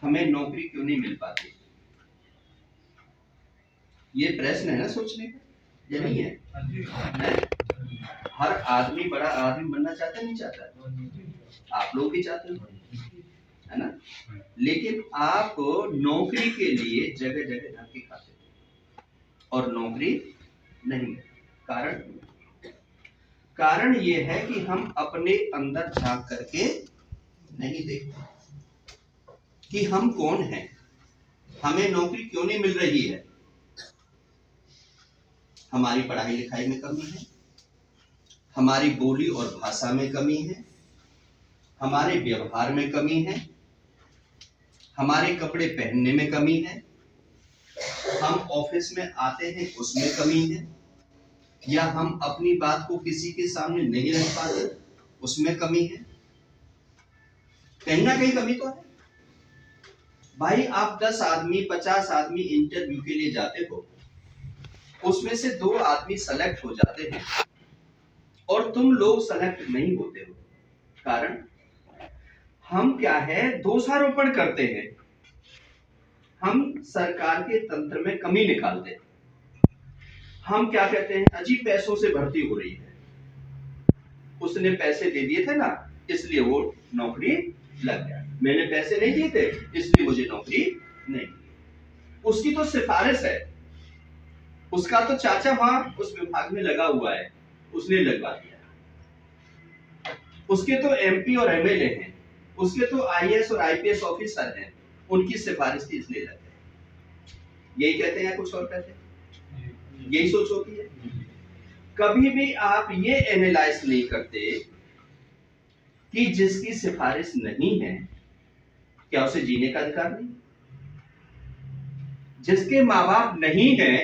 हमें नौकरी क्यों नहीं मिल पाती? ये प्रश्न है ना सोचने का, ये नहीं है? हर आदमी बड़ा आदमी बनना चाहता नहीं चाहता? आप लोग भी चाहते हो, है ना? लेकिन आप नौकरी के लिए जगह जगह धक्के खाते हो और नौकरी नहीं। कारण ये है कि हम अपने अंदर झांक करके नहीं देखते कि हम कौन हैं, हमें नौकरी क्यों नहीं मिल रही है। हमारी पढ़ाई लिखाई में कमी है, हमारी बोली और भाषा में कमी है, हमारे व्यवहार में कमी है, हमारे कपड़े पहनने में कमी है, हम ऑफिस में आते हैं उसमें कमी है, या हम अपनी बात को किसी के सामने नहीं रख पाते उसमें कमी है। कहीं ना कहीं कमी तो है भाई। आप 10 आदमी 50 आदमी इंटरव्यू के लिए जाते हो, उसमें से 2 आदमी सेलेक्ट हो जाते हैं और तुम लोग सेलेक्ट नहीं होते हो। कारण हम क्या है, दोषारोपण करते हैं, हम सरकार के तंत्र में कमी निकालते हैं। हम क्या कहते हैं, अजी पैसों से भर्ती हो रही है, उसने पैसे दे दिए थे ना इसलिए वो नौकरी लग गया, मैंने पैसे नहीं दिए थे इसलिए मुझे नौकरी नहीं। उसकी तो सिफारिश है, उसका तो चाचा वहां उस विभाग में लगा हुआ है, उसने लगवा दिया। उसके तो एमपी और एमएलए हैं, उसके तो आईएएस और आईपीएस ऑफिसर हैं, उनकी सिफारिश थी इसलिए लग गए। यही कहते हैं, कुछ और कहते हैं? यही सोच होती है। कभी भी आप ये एनालाइज नहीं करते कि जिसकी सिफारिश नहीं है क्या उसे जीने का अधिकार नहीं? जिसके माँ बाप नहीं है,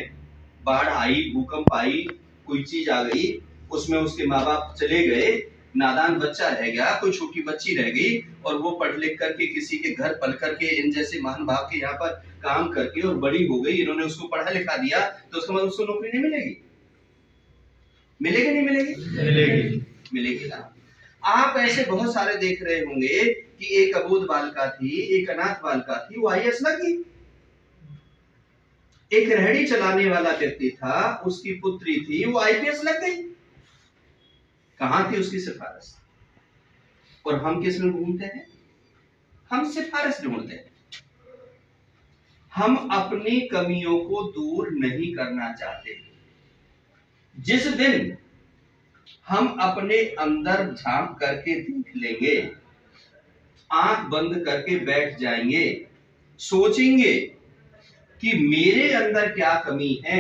बाढ़ आई, भूकंप आई, कोई चीज आ गई, उसमें उसके माँ बाप चले गए, नादान बच्चा रह गया, कोई छोटी बच्ची रह गई और वो पढ़ लिख करके किसी के घर पल करके इन जैसे महान बाप के यहाँ पर काम करके और बड़ी हो गई, इन्होंने उसको पढ़ा लिखा दिया, तो उसके बाद उसको नौकरी नहीं मिलेगी? मिलेगी नहीं मिलेगी? मिलेगी, मिलेगी ना। आप ऐसे बहुत सारे देख रहे होंगे कि एक अबोध बालिका थी, एक अनाथ बालिका थी, वो आईएएस लगी। एक रेहड़ी चलाने वाला व्यक्ति था, उसकी पुत्री थी, वो आईपीएस लग गई। कहां थी उसकी सिफारिश? और हम किस में घूमते हैं? हम सिफारिश ढूंढते हैं। हम अपनी कमियों को दूर नहीं करना चाहते। जिस दिन हम अपने अंदर झांक करके देख लेंगे, आंख बंद करके बैठ जाएंगे, सोचेंगे कि मेरे अंदर क्या कमी है,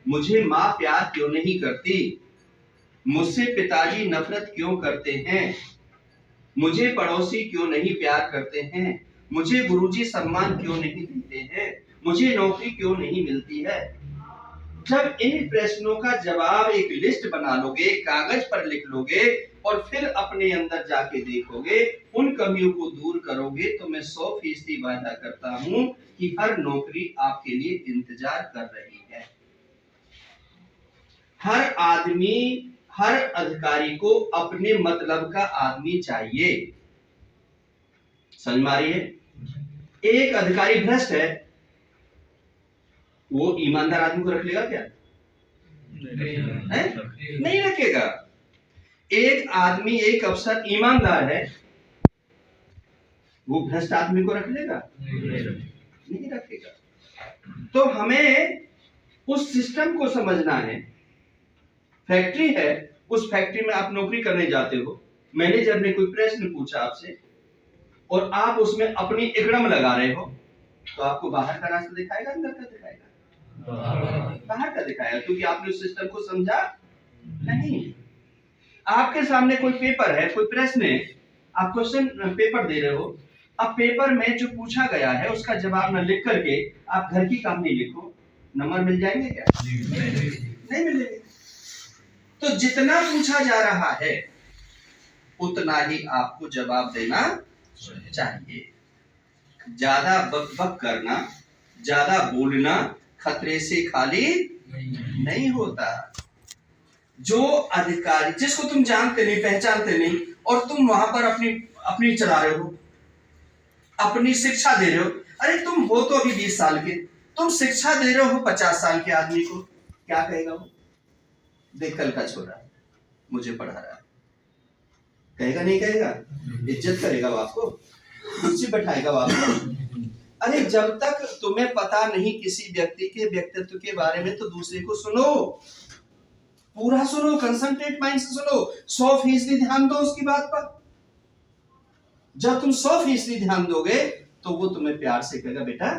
मुझे मां प्यार क्यों नहीं करती, मुझसे पिताजी नफरत क्यों करते हैं, मुझे पड़ोसी क्यों नहीं प्यार करते हैं, मुझे गुरुजी सम्मान क्यों नहीं देते हैं, मुझे नौकरी क्यों नहीं मिलती है। जब इन प्रश्नों का जवाब एक लिस्ट बना लोगे, कागज पर लिख लोगे और फिर अपने अंदर जाके देखोगे, उन कमियों को दूर करोगे, तो मैं 100% वादा करता हूं कि हर नौकरी आपके लिए इंतजार कर रही है। हर आदमी, हर अधिकारी को अपने मतलब का आदमी चाहिए। समझ में आ रही है? एक अधिकारी भ्रष्ट है, वो ईमानदार आदमी को रख लेगा क्या? नहीं रखेगा। एक आदमी, एक अफसर ईमानदार है, वो भ्रष्ट आदमी को रख लेगा? नहीं रखेगा। तो हमें उस सिस्टम को समझना है। फैक्ट्री है, उस फैक्ट्री में आप नौकरी करने जाते हो, मैनेजर ने कोई प्रश्न पूछा आपसे और आप उसमें अपनी इकड़म लगा रहे हो, तो आपको बाहर का रास्ता दिखाएगा, अंदर का दिखाएगा? बाहर का दिखाएगा, क्योंकि आपने उस सिस्टम को समझा नहीं। आपके सामने कोई पेपर है, कोई प्रश्न है, आप क्वेश्चन पेपर दे रहे हो, अब पेपर में जो पूछा गया है उसका जवाब न लिख करके आप घर की कहानी लिखो, नंबर मिल जाएंगे क्या? नहीं मिलेंगे। तो जितना पूछा जा रहा है उतना ही आपको जवाब देना चाहिए। ज्यादा बक बक करना, ज्यादा बोलना खतरे से खाली नहीं होता। जो अधिकारी, जिसको तुम जानते नहीं, पहचानते नहीं, और तुम वहां पर अपनी चला रहे हो, अपनी शिक्षा दे रहे हो। अरे तुम हो तो अभी 20 साल के, तुम शिक्षा दे रहे हो 50 साल के आदमी को, क्या कहेगा वो? देख कल का छोरा मुझे पढ़ा रहा है, कहेगा नहीं कहेगा? इज्जत करेगा वो आपको, कुर्सी बैठाएगा वो आपको। अरे जब तक तुम्हें पता नहीं किसी व्यक्ति के व्यक्तित्व के बारे में, तो दूसरे को सुनो, पूरा सुनो, कंसंट्रेट माइंड से सुनो, 100% ध्यान दो उसकी बात पर। जब तुम 100% ध्यान दोगे तो वो तुम्हें प्यार से कहेगा बेटा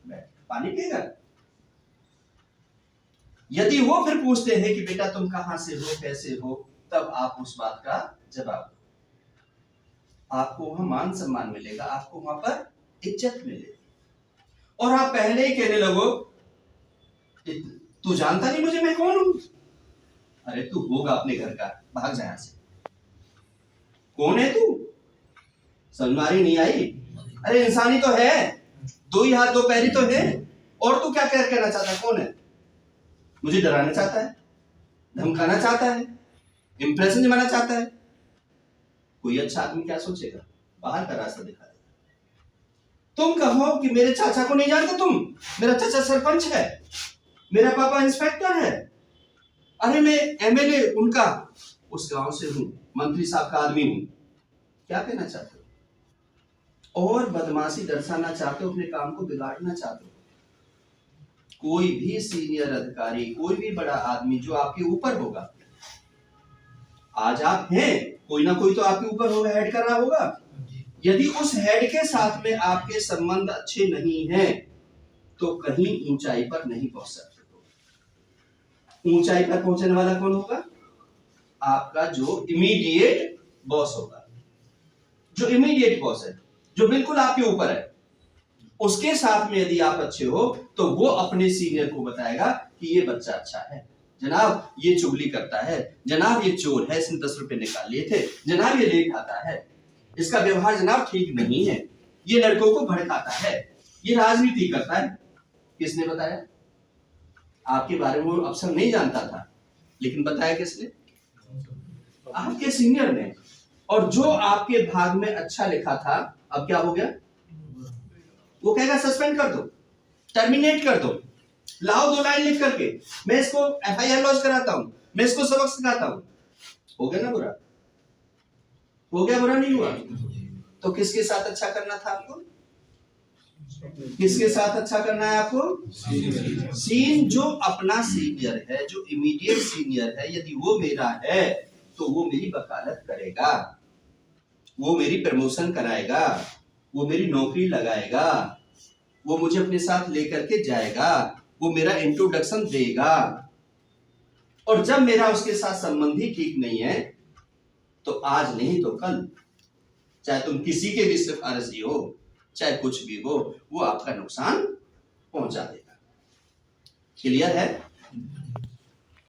बैठ, पानी पिएगा। यदि वो फिर पूछते हैं कि बेटा तुम कहां से हो, कैसे हो, तब आप उस बात का जवाब दो। आपको वहां मान सम्मान मिलेगा, आपको वहां पर इज्जत मिलेगी। और आप पहले ही कहने लगो तू जानता नहीं मुझे, मैं कौन हूं? अरे तू होगा अपने घर का, भाग जा यहां से। कौन है तू? समझ नहीं आई? अरे इंसान ही तो है, 2 ही हाथ 2 पैर ही तो है। और तू क्या कहना चाहता है? कौन है? मुझे डराना चाहता है, धमकाना चाहता है, इंप्रेशन जमाना चाहता है। कोई अच्छा आदमी क्या सोचेगा? बाहर का रास्ता दिखा देगा। तुम कहो कि मेरे चाचा को नहीं जानते तुम, मेरा चाचा सरपंच है, मेरा पापा इंस्पेक्टर है, अरे मैं एमएलए उनका उस गांव से हूं, मंत्री साहब का आदमी हूं। क्या कहना चाहते हो? और बदमाशी दर्शाना चाहते हो, अपने काम को बिगाड़ना चाहते हो। कोई भी सीनियर अधिकारी, कोई भी बड़ा आदमी जो आपके ऊपर होगा, आज आप हैं, कोई ना कोई तो आपके ऊपर होगा, हेड कर रहा होगा। यदि उस हेड के साथ में आपके संबंध अच्छे नहीं हैं, तो कहीं ऊंचाई पर नहीं पहुंच सकते। ऊंचाई पर पहुंचने वाला कौन होगा? आपका जो इमीडिएट बॉस होगा, जो इमीडिएट बॉस है, जो बिल्कुल आपके ऊपर है। उसके साथ में यदि आप अच्छे हो तो वो अपने सीनियर को बताएगा कि ये बच्चा अच्छा है, जनाब ये चुगली करता है, जनाब ये चोर है, इसने 10 रुपए निकाल लिए थे, जनाब ये लेट आता है, इसका व्यवहार जनाब ठीक नहीं है, ये लड़कों को भड़काता है, ये राजनीति करता है। किसने बताया? आपके बारे में वो अफसर नहीं जानता था, लेकिन बताया किसने? आपके सीनियर ने। और जो आपके भाग में अच्छा लिखा था, अब क्या हो गया? वो कहेगा सस्पेंड कर दो, टर्मिनेट कर दो, लाओ 2 लाइन लिख करके, मैं इसको एफआईआर लॉन्च कराता हूं, मैं इसको सबक सिखाता हूं। हो गया ना बुरा? हो गया बुरा? नहीं हुआ? तो किसके साथ अच्छा करना था आपको? किसके साथ अच्छा करना है आपको? जो अपना सीनियर है, जो इमीडिएट सीनियर है, यदि वो मेरा है तो वो मेरी वकालत करेगा, वो मेरी प्रमोशन कराएगा, वो मेरी नौकरी लगाएगा, वो मुझे अपने साथ लेकर के जाएगा, वो मेरा इंट्रोडक्शन देगा। और जब मेरा उसके साथ संबंध ही ठीक नहीं है, तो आज नहीं तो कल, चाहे तुम किसी के भी सिफारिशी हो, चाहे कुछ भी हो, वो आपका नुकसान पहुंचा देगा। क्लियर है?